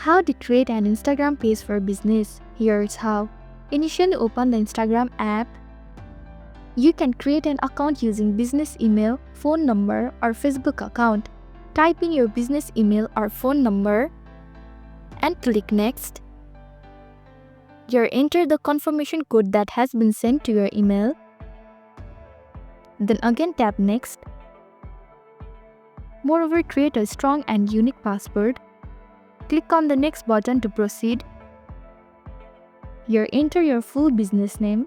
How to create an Instagram page for business. Here's how. Initially open the Instagram app. You can create an account using business email, phone number, or Facebook account. Type in your business email or phone number and click next. You enter the confirmation code that has been sent to your email. Then again tap next. Moreover, create a strong and unique password. Click on the next button to proceed. You enter your full business name.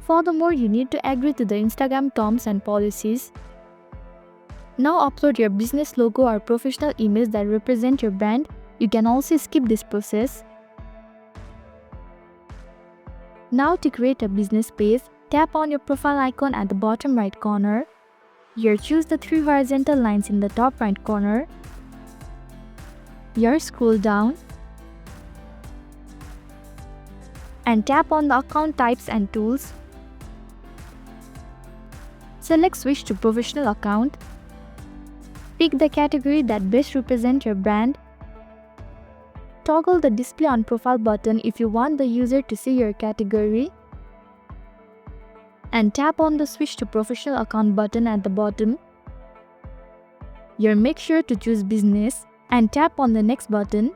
Furthermore, you need to agree to the Instagram terms and policies. Now upload your business logo or professional image that represent your brand. You can also skip this process. Now to create a business page, tap on your profile icon at the bottom right corner. Here choose the 3 horizontal lines in the top right corner. Here scroll down and tap on the account types and tools. Select switch to professional account. Pick the category that best represents your brand. Toggle the display on profile button if you want the user to see your category. And tap on the switch to professional account button at the bottom. Here make sure to choose business and tap on the next button.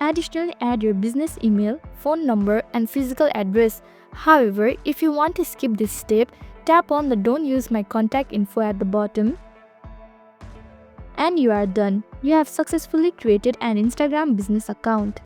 Additionally, add your business email, phone number, and physical address. However, if you want to skip this step, tap on the Don't Use My Contact Info at the bottom. And you are done. You have successfully created an Instagram business account.